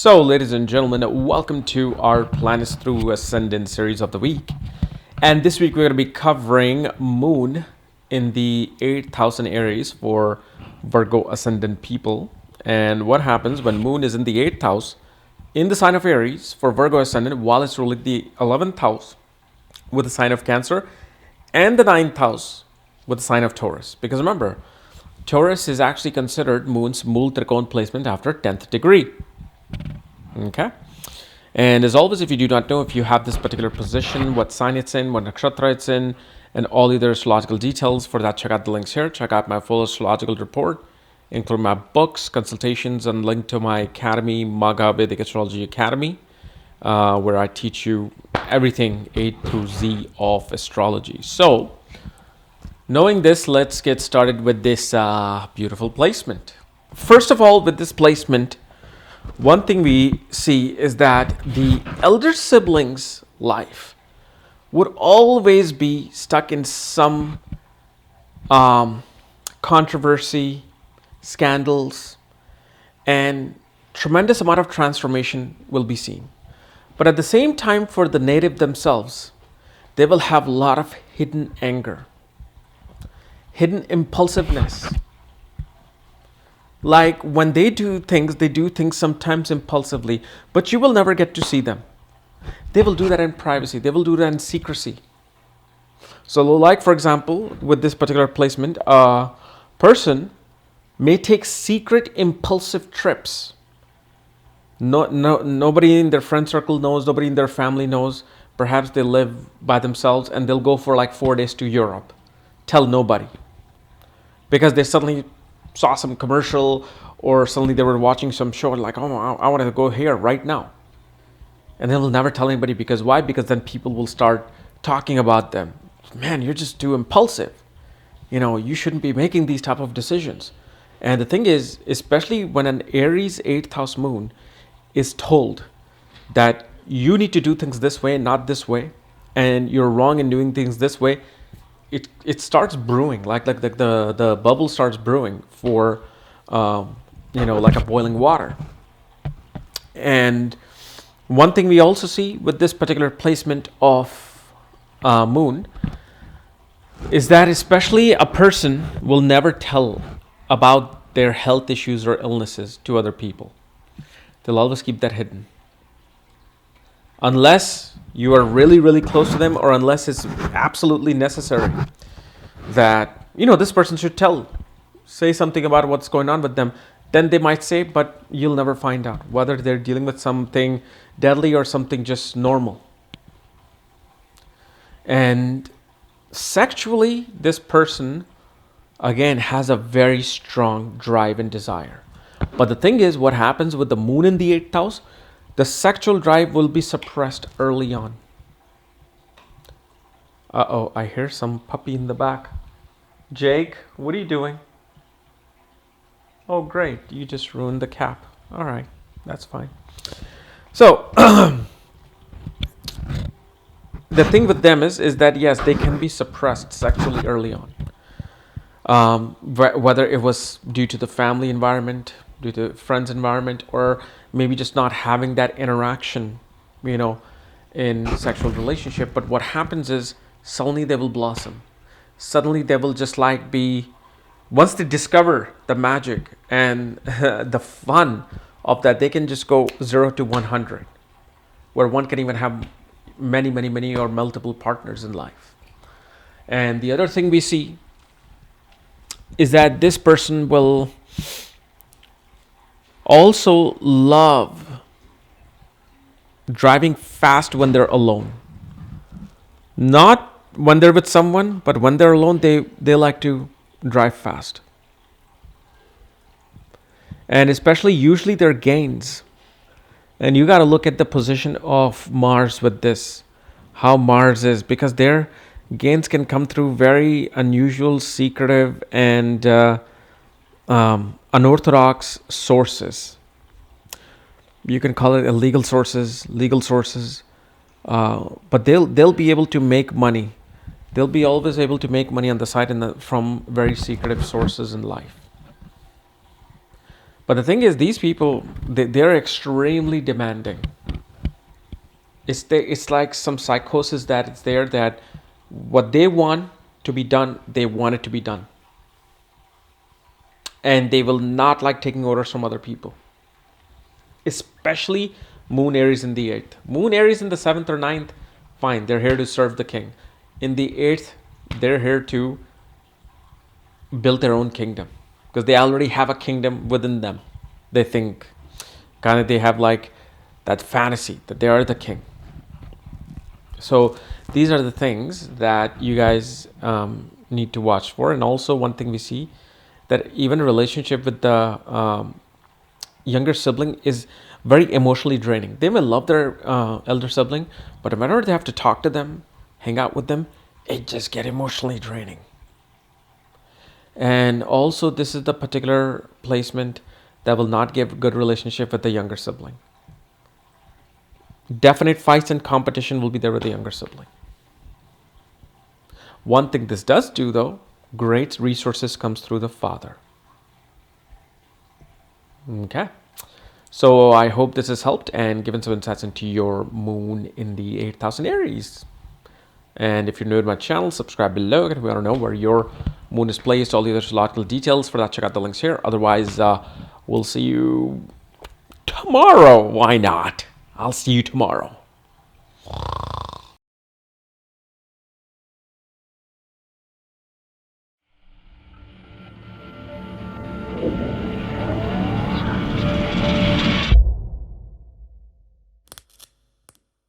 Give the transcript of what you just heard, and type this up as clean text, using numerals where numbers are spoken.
So, ladies and gentlemen, welcome to our Planets Through Ascendant series of the week. And this week we're going to be covering Moon in the 8,000 Aries for Virgo Ascendant people. And what happens when Moon is in the 8th house in the sign of Aries for Virgo Ascendant while it's ruling the 11th house with the sign of Cancer and the 9th house with the sign of Taurus. Because remember, Taurus is actually considered Moon's Mool Trikon placement after 10th degree. Okay. And as always, if you do not know, if you have this particular position, what sign it's in, what nakshatra it's in, and all other astrological details, for that, check out the links here. Check out my full astrological report, including my books, consultations, and link to my academy, Maga Vedic Astrology Academy, where I teach you everything A through Z of astrology. So, knowing this, let's get started with this beautiful placement. First of all, with this placement, one thing we see is that the elder sibling's life would always be stuck in some controversy, scandals, and tremendous amount of transformation will be seen. But at the same time, for the native themselves, they will have a lot of hidden anger, hidden impulsiveness. Like when they do things sometimes impulsively, but you will never get to see them. They will do that in privacy. They will do that in secrecy. So like, for example, with this particular placement, a person may take secret impulsive trips. Nobody in their friend circle knows, nobody in their family knows. Perhaps they live by themselves and they'll go for like 4 days to Europe. Tell nobody. Because they suddenly saw some commercial, or suddenly they were watching some show and like, oh, I want to go here right now. And they will never tell anybody. Because why? Because then people will start talking about them. Man, you're just too impulsive. You know, you shouldn't be making these type of decisions. And the thing is, especially when an Aries 8th house moon is told that you need to do things this way, not this way, and you're wrong in doing things this way, it starts brewing, like the bubble starts brewing for, like a boiling water. And one thing we also see with this particular placement of moon is that especially a person will never tell about their health issues or illnesses to other people. They'll always keep that hidden. Unless you are really, really close to them, or unless it's absolutely necessary that, this person should say something about what's going on with them, then they might say, but you'll never find out whether they're dealing with something deadly or something just normal. And sexually, this person, again, has a very strong drive and desire. But the thing is, what happens with the moon in the 8th house, the sexual drive will be suppressed early on. Uh-oh, I hear some puppy in the back. Jake, what are you doing? Oh, great. You just ruined the cap. All right, that's fine. So, the thing with them is that, yes, they can be suppressed sexually early on. Whether it was due to the family environment, due to friends environment, or maybe just not having that interaction, in sexual relationship. But what happens is suddenly they will blossom. Suddenly they will just once they discover the magic and the fun of that, they can just go 0 to 100, where one can even have many or multiple partners in life. And the other thing we see is that this person will also love driving fast when they're alone. Not when they're with someone, but when they're alone, they like to drive fast. And especially, usually their gains. And you got to look at the position of Mars with this, how Mars is, because their gains can come through very unusual, secretive, and unorthodox sources. You can call it illegal sources, legal sources, but they'll be able to make money. They'll be always able to make money on the side from very secretive sources in life. But the thing is, these people, they're extremely demanding. It's like some psychosis that it's there, that what they want to be done, they want it to be done. And they will not like taking orders from other people. Especially Moon Aries in the 8th. Moon Aries in the 7th or 9th, fine, they're here to serve the king. In the 8th, they're here to build their own kingdom, because they already have a kingdom within them. They think, kind of, they have like that fantasy that they are the king. So these are the things that you guys need to watch for. And also one thing we see, that even a relationship with the younger sibling is very emotionally draining. They may love their elder sibling, but whenever they have to talk to them, hang out with them, it just gets emotionally draining. And also, this is the particular placement that will not give good relationship with the younger sibling. Definite fights and competition will be there with the younger sibling. One thing this does do, though, great resources comes through the father. Okay. So I hope this has helped and given some insights into your moon in the 8,000 Aries. And if you're new to my channel, subscribe below if you want to know where your moon is placed, all the other astrological details. For that, check out the links here. Otherwise, we'll see you tomorrow. Why not? I'll see you tomorrow.